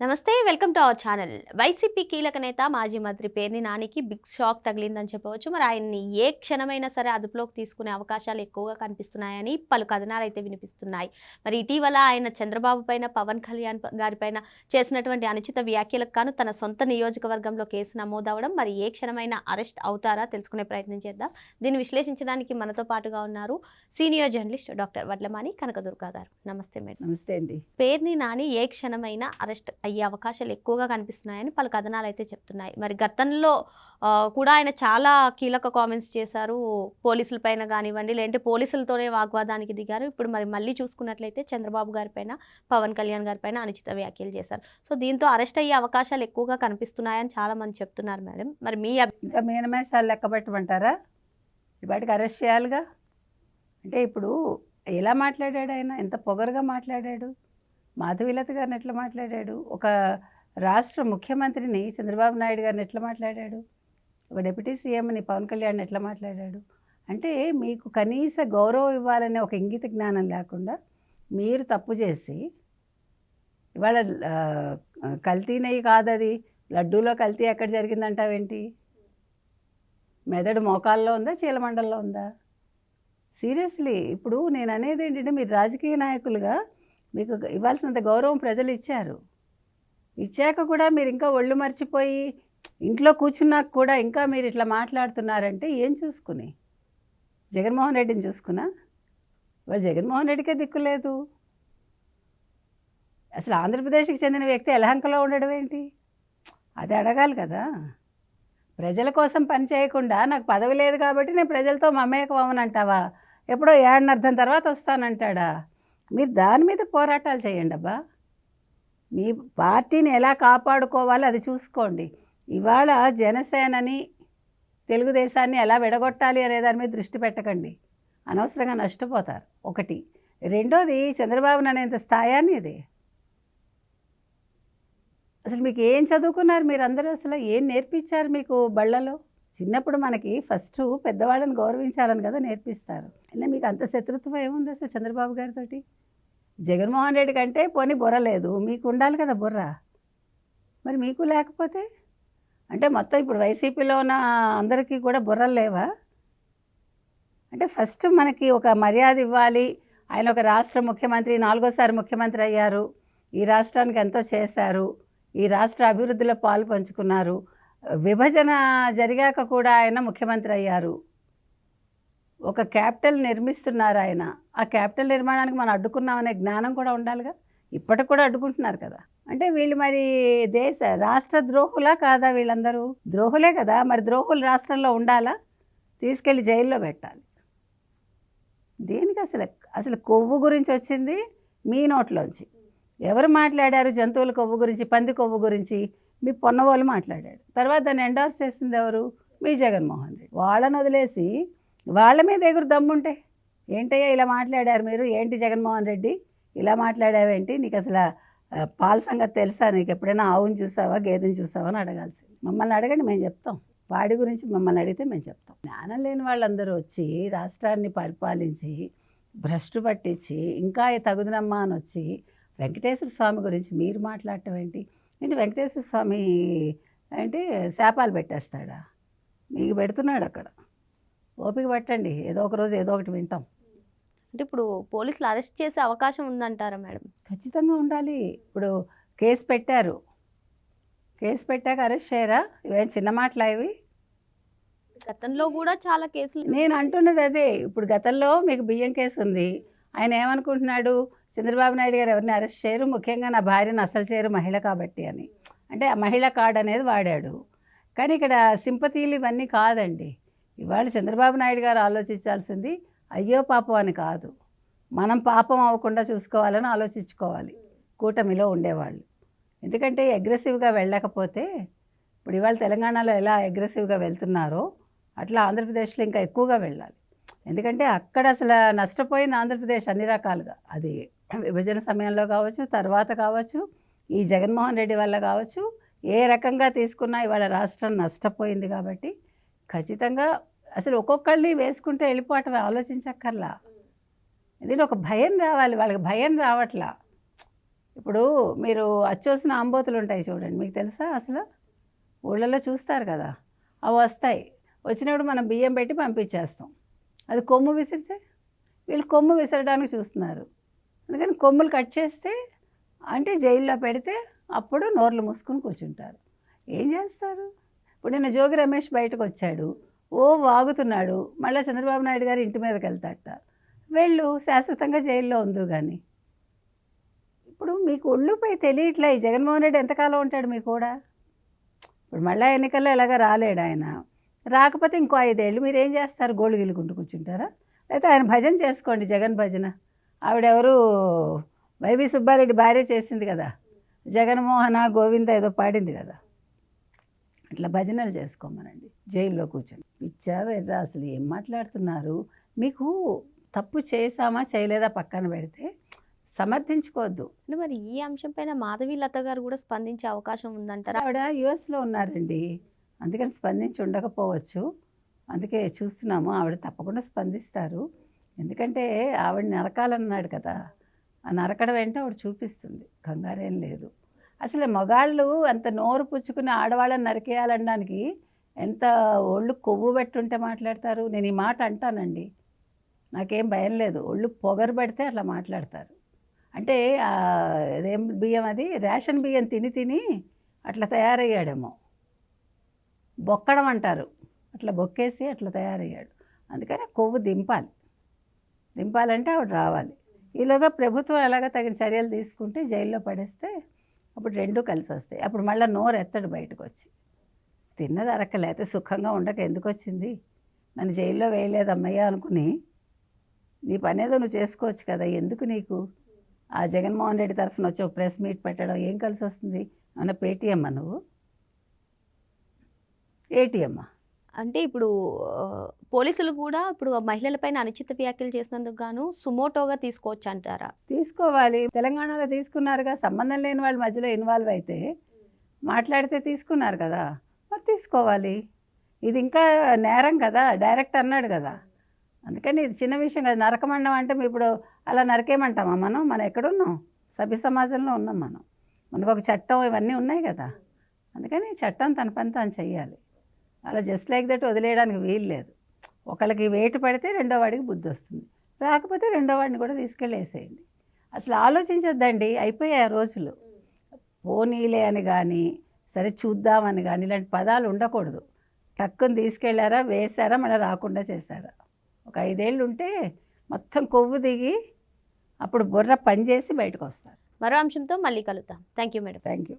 నమస్తే welcome to our channel. YCP కీలక నేత మాజీ మంత్రి పేర్ని నానికి బిగ్ షాక్ తగిలిందని చెప్పవచ్చు. మరి ఆయన్ని ఏ క్షణమైనా సరే అదుపులోకి తీసుకునే అవకాశాలు ఎక్కువగా కనిపిస్తున్నాయని పలు కథనాలు అయితే వినిపిస్తున్నాయి. మరి ఇటీవల ఆయన చంద్రబాబు పైన, పవన్ కళ్యాణ్ గారిపైన చేసినటువంటి అనుచిత వ్యాఖ్యలకు గాను తన సొంత నియోజకవర్గంలో కేసు నమోదవడం, మరి ఏ క్షణమైనా అరెస్ట్ అవుతారా తెలుసుకునే ప్రయత్నం చేద్దాం. దీన్ని విశ్లేషించడానికి మనతో పాటుగా ఉన్నారు senior journalist doctor Vadlamani Kanakadurga గారు. నమస్తే మేడం. నమస్తే అండి. పేర్ని నాని ఏ క్షణమైనా అరెస్ట్ అయ్యే అవకాశాలు ఎక్కువగా కనిపిస్తున్నాయని పలు కథనాలు అయితే చెప్తున్నాయి. మరి గతంలో కూడా ఆయన చాలా కీలక కామెంట్స్ చేశారు. పోలీసుల పైన కానివ్వండి, లేదంటే పోలీసులతోనే వాగ్వాదానికి దిగారు. ఇప్పుడు మరి మళ్ళీ చూసుకున్నట్లయితే చంద్రబాబు గారి పైన, పవన్ కళ్యాణ్ గారి పైన అనుచిత వ్యాఖ్యలు చేశారు. సో దీంతో అరెస్ట్ అయ్యే అవకాశాలు ఎక్కువగా కనిపిస్తున్నాయని చాలా మంది చెప్తున్నారు మేడం. మరి మీ ఇంకా మీనమేషాలు లెక్క పెట్టమంటారా? ఇవాటికి అరెస్ట్ చేయాలిగా. అంటే ఇప్పుడు ఎలా మాట్లాడాడు ఆయన? ఎంత పొగరుగా మాట్లాడాడు. మాధవీలత గారిని ఎట్లా మాట్లాడాడు? ఒక రాష్ట్ర ముఖ్యమంత్రిని చంద్రబాబు నాయుడు గారిని ఎట్లా మాట్లాడాడు? ఒక డిప్యూటీ సీఎంని పవన్ కళ్యాణ్ని ఎట్లా మాట్లాడాడు? అంటే మీకు కనీస గౌరవం ఇవ్వాలనే ఒక ఇంగిత జ్ఞానం లేకుండా మీరు తప్పు చేసి ఇవాళ కల్తీ నెయ్యి కాదది, లడ్డూలో కల్తీ ఎక్కడ జరిగిందంటావేంటి? మెదడు మోకాల్లో ఉందా, చీలమండల్లో ఉందా? సీరియస్లీ ఇప్పుడు నేను అనేది ఏంటంటే, మీరు రాజకీయ నాయకులుగా మీకు ఇవ్వాల్సినంత గౌరవం ప్రజలు ఇచ్చారు. ఇచ్చాక కూడా మీరు ఇంకా ఒళ్ళు మర్చిపోయి ఇంట్లో కూర్చున్నాక కూడా ఇంకా మీరు ఇట్లా మాట్లాడుతున్నారంటే ఏం చూసుకుని? జగన్మోహన్ రెడ్డిని చూసుకున్నా? వాళ్ళు జగన్మోహన్ రెడ్డికే దిక్కులేదు. అసలు ఆంధ్రప్రదేశ్కి చెందిన వ్యక్తి ఎలహంకలో ఉండడం ఏంటి? అది అడగాలి కదా. ప్రజల కోసం పని చేయకుండా నాకు పదవి లేదు కాబట్టి నేను ప్రజలతో మమేకం అవ్వనంటావా? ఎప్పుడో ఏడనర్థం తర్వాత వస్తానంటాడా? మీరు దాని మీద పోరాటాలు చేయండి అబ్బా. మీ పార్టీని ఎలా కాపాడుకోవాలో అది చూసుకోండి. ఇవాళ జనసేనని, తెలుగుదేశాన్ని ఎలా విడగొట్టాలి అనే దాని మీద దృష్టి పెట్టకండి. అనవసరంగా నష్టపోతారు. ఒకటి. రెండోది, చంద్రబాబు అనేంత స్థాయాన్ని ఇది. అసలు మీకు ఏం చదువుకున్నారు మీరందరూ? అసలు ఏం నేర్పించారు మీకు బళ్ళలో? చిన్నప్పుడు మనకి ఫస్ట్ పెద్దవాళ్ళని గౌరవించాలని కదా నేర్పిస్తారు. అంటే మీకు అంత శత్రుత్వం ఏముంది అసలు చంద్రబాబు గారితోటి? జగన్మోహన్ రెడ్డి కంటే పోనీ బుర్ర లేదు, మీకు ఉండాలి కదా బుర్ర. మరి మీకు లేకపోతే అంటే మొత్తం ఇప్పుడు వైసీపీలో ఉన్న అందరికీ కూడా బుర్రలు లేవా? అంటే ఫస్ట్ మనకి ఒక మర్యాద ఇవ్వాలి. ఆయన ఒక రాష్ట్ర ముఖ్యమంత్రి, 4వ ముఖ్యమంత్రి అయ్యారు. ఈ రాష్ట్రానికి ఎంతో చేశారు. ఈ రాష్ట్ర అభివృద్ధిలో పాలు పంచుకున్నారు. విభజన జరిగాక కూడా ఆయన ముఖ్యమంత్రి అయ్యారు. ఒక క్యాపిటల్ నిర్మిస్తున్నారు ఆయన. ఆ క్యాపిటల్ నిర్మాణానికి మనం అడ్డుకున్నామనే జ్ఞానం కూడా ఉండాలిగా. ఇప్పటికి కూడా అడ్డుకుంటున్నారు కదా. అంటే వీళ్ళు మరి రాష్ట్ర ద్రోహులా కాదా? వీళ్ళందరూ ద్రోహులే కదా. మరి ద్రోహులు రాష్ట్రంలో ఉండాలా? తీసుకెళ్ళి జైల్లో పెట్టాలి. దేనికి అసలు కొవ్వు గురించి వచ్చింది మీ నోట్లోంచి. ఎవరు మాట్లాడారు? జంతువుల కొవ్వు గురించి, పంది కొవ్వు గురించి మీ పొన్నవాళ్ళు మాట్లాడాడు. తర్వాత దాన్ని ఎండార్స్ చేసింది ఎవరు? మీ జగన్మోహన్ రెడ్డి. వాళ్ళని వదిలేసి వాళ్ళ మీద ఎగురు దమ్ముంటే ఏంటయ్యా ఇలా మాట్లాడారు మీరు? ఏంటి జగన్మోహన్ రెడ్డి ఇలా మాట్లాడావేంటి? నీకు అసలు పాల సంగతి తెలుసా? నీకు ఎప్పుడైనా ఆవుని చూసావా, గేదెని చూసావా అని అడగాల్సింది. మమ్మల్ని అడగండి, మేము చెప్తాం. వాడి గురించి మమ్మల్ని అడిగితే మేము చెప్తాం. జ్ఞానం లేని వాళ్ళందరూ వచ్చి రాష్ట్రాన్ని పరిపాలించి భ్రష్టు పట్టించి ఇంకా తగుదనమ్మా అని వచ్చి వెంకటేశ్వర స్వామి గురించి మీరు మాట్లాడటం ఏంటి? వెంకటేశ్వర స్వామి అంటే శాపాలు పెట్టేస్తాడా? మీకు పెడుతున్నాడు అక్కడ. ఓపిక పట్టండి, ఏదో ఒక రోజు ఏదో ఒకటి వింటాం. అంటే ఇప్పుడు పోలీసులు అరెస్ట్ చేసే అవకాశం ఉందంటారా మేడం? ఖచ్చితంగా ఉండాలి. ఇప్పుడు కేసు పెట్టారు. కేసు పెట్టాక అరెస్ట్ చేయరా? ఇవేం చిన్న మాటలా ఇవి? గతంలో కూడా చాలా కేసులు. నేను అంటున్నది అదే. ఇప్పుడు గతంలో మీకు బియ్యం కేసు ఉంది. ఆయన ఏమనుకుంటున్నాడు? చంద్రబాబు నాయుడు గారు ఎవరిని అరెస్ట్ చేయరు, ముఖ్యంగా నా భార్యను అసలు చేయరు, మహిళ కాబట్టి అని. అంటే ఆ మహిళా కార్డు అనేది వాడాడు. కానీ ఇక్కడ సింపతీలు ఇవన్నీ కాదండి. ఇవాళ చంద్రబాబు నాయుడు గారు ఆలోచించాల్సింది అయ్యో పాపం అని కాదు, మనం పాపం అవ్వకుండా చూసుకోవాలని ఆలోచించుకోవాలి కూటమిలో ఉండేవాళ్ళు. ఎందుకంటే అగ్రెసివ్గా వెళ్ళకపోతే, ఇప్పుడు ఇవాళ తెలంగాణలో ఎలా అగ్రెసివ్గా వెళ్తున్నారో అట్లా ఆంధ్రప్రదేశ్లో ఇంకా ఎక్కువగా వెళ్ళాలి. ఎందుకంటే అక్కడ అసలు నష్టపోయింది ఆంధ్రప్రదేశ్ అన్ని రకాలుగా. అది విభజన సమయంలో కావచ్చు, తర్వాత కావచ్చు, ఈ జగన్మోహన్ రెడ్డి వల్ల కావచ్చు, ఏ రకంగా తీసుకున్నా ఇవాళ రాష్ట్రం నష్టపోయింది. కాబట్టి ఖచ్చితంగా అసలు ఒక్కొక్కళ్ళని వేసుకుంటే వెళ్ళిపోవటం ఆలోచించక్కర్లా. ఎందుకంటే ఒక భయం రావాలి వాళ్ళకి. భయం రావట్లా. ఇప్పుడు మీరు అచ్చోసిన ఆంబోతులు ఉంటాయి చూడండి, మీకు తెలుసా అసలు? ఊళ్ళలో చూస్తారు కదా, అవి వస్తాయి. వచ్చినప్పుడు మనం బియ్యం పెట్టి పంపించేస్తాం. అది కొమ్ము విసిరితే వీళ్ళు కొమ్ము విసరడానికి చూస్తున్నారు. అందుకని కొమ్ములు కట్ చేస్తే అంటే జైల్లో పెడితే అప్పుడు నోర్లు మూసుకుని కూర్చుంటారు. ఏం చేస్తారు? ఇప్పుడు నిన్న జోగి రమేష్ బయటకు వచ్చాడు, ఓ వాగుతున్నాడు, మళ్ళీ చంద్రబాబు నాయుడు గారు ఇంటి మీదకి వెళ్తాట. వెళ్ళు, శాశ్వతంగా జైల్లో ఉందో కానీ. ఇప్పుడు మీకు ఒళ్ళుపై తెలియట్లే ఈ జగన్మోహన్ రెడ్డి ఎంతకాలం ఉంటాడు మీకు కూడా. ఇప్పుడు మళ్ళీ ఎన్నికల్లో ఎలాగ రాలేడు ఆయన. రాకపోతే ఇంకో 5 ఏళ్ళు మీరు ఏం చేస్తారు? గోళ్ళు గిలుకుంటూ కూర్చుంటారా? అయితే ఆయన భజన చేసుకోండి, జగన్ భజన. ఆవిడెవరు, వైవి సుబ్బారెడ్డి భార్య చేసింది కదా, జగన్మోహన గోవింద ఏదో పాడింది కదా, అట్లా భజనలు చేసుకోమనండి జైల్లో కూర్చొని. పిచ్చా వెర్రా అసలు ఏం మాట్లాడుతున్నారు? మీకు తప్పు చేసామా చేయలేదా పక్కన పెడితే సమర్థించుకోవద్దు. అంటే మరి ఈ అంశం పైన మాధవి లత గారు కూడా స్పందించే అవకాశం ఉందంటారా? ఆవిడ యుఎస్లో ఉన్నారండి, అందుకని స్పందించి ఉండకపోవచ్చు. అందుకే చూస్తున్నాము, ఆవిడ తప్పకుండా స్పందిస్తారు. ఎందుకంటే ఆవిడ నరకాలన్నాడు కదా, ఆ నరకడం వెంట ఆవిడ చూపిస్తుంది, కంగారేం లేదు. అసలు మగాళ్ళు అంత నోరు పుచ్చుకుని ఆడవాళ్ళని నరికేయాలనడానికి ఎంత ఒళ్ళు కొవ్వు పెట్టుంటే మాట్లాడతారు. నేను ఈ మాట అంటానండి, నాకేం భయం లేదు. ఒళ్ళు పొగరు పెడితే అట్లా మాట్లాడతారు. అంటే అదేం బియ్యం, అది రేషన్ బియ్యం తిని తిని అట్లా తయారయ్యాడేమో, బొక్కడం అంటారు, అట్లా బొక్కేసి అట్లా తయారయ్యాడు. అందుకని కొవ్వు దింపాలంటే ఆవిడ రావాలి. ఈలోగా ప్రభుత్వం ఎలాగ తగిన చర్యలు తీసుకుంటే జైల్లో పడేస్తే అప్పుడు రెండూ కలిసి వస్తాయి. అప్పుడు మళ్ళీ నోరు ఎత్తడు బయటకు వచ్చి, తిన్నది అరక్కలేతే సుఖంగా ఉండక ఎందుకు వచ్చింది, నన్ను జైల్లో వేయలేదమ్మయ్యా అనుకుని నీ పనేదో నువ్వు చేసుకోవచ్చు కదా, ఎందుకు నీకు ఆ జగన్మోహన్ రెడ్డి తరఫున వచ్చి ఒక ప్రెస్ మీట్ పెట్టడం ఏం కలిసి వస్తుంది? అన్న పేటీఎమ్మా నువ్వు, ఏటీఎమ్మా? అంటే ఇప్పుడు పోలీసులు కూడా ఇప్పుడు మహిళలపైన అనుచిత వ్యాఖ్యలు చేసినందుకు గాను సుమోటోగా తీసుకోవచ్చు అంటారా? తీసుకోవాలి. తెలంగాణలో తీసుకున్నారుగా, సంబంధం లేని వాళ్ళ మధ్యలో ఇన్వాల్వ్ అయితే మాట్లాడితే తీసుకున్నారు కదా, మరి తీసుకోవాలి. ఇది ఇంకా నేరం కదా, డైరెక్ట్ అన్నాడు కదా. అందుకని ఇది చిన్న విషయం కదా. నరకమండం అంటే ఇప్పుడు అలా నరకేమంటామా మనం ఎక్కడున్నాం? సభ్య సమాజంలో ఉన్నాం మనకు ఒక చట్టం ఇవన్నీ ఉన్నాయి కదా. అందుకని చట్టం తన పని తాను చెయ్యాలి. అలా జస్ట్ లైక్ దట్ వదిలేయడానికి వీలు లేదు. ఒకళ్ళకి వేటు పడితే రెండో వాడికి బుద్ధి వస్తుంది, రాకపోతే రెండో వాడిని కూడా తీసుకెళ్ళి వేసేయండి. అసలు ఆలోచించొద్దండి, అయిపోయాయి రోజులు. పోనీలే అని కానీ, సరే చూద్దామని కానీ ఇలాంటి పదాలు ఉండకూడదు. టక్కుని తీసుకెళ్లారా, వేశారా, మళ్ళీ రాకుండా చేశారా. ఒక 5 ఏళ్ళు ఉంటే మొత్తం కొవ్వు దిగి అప్పుడు బుర్ర పనిచేసి బయటకు వస్తారు. మరో అంశంతో మళ్ళీ కలుద్దాం. Thank you madam. Thank you.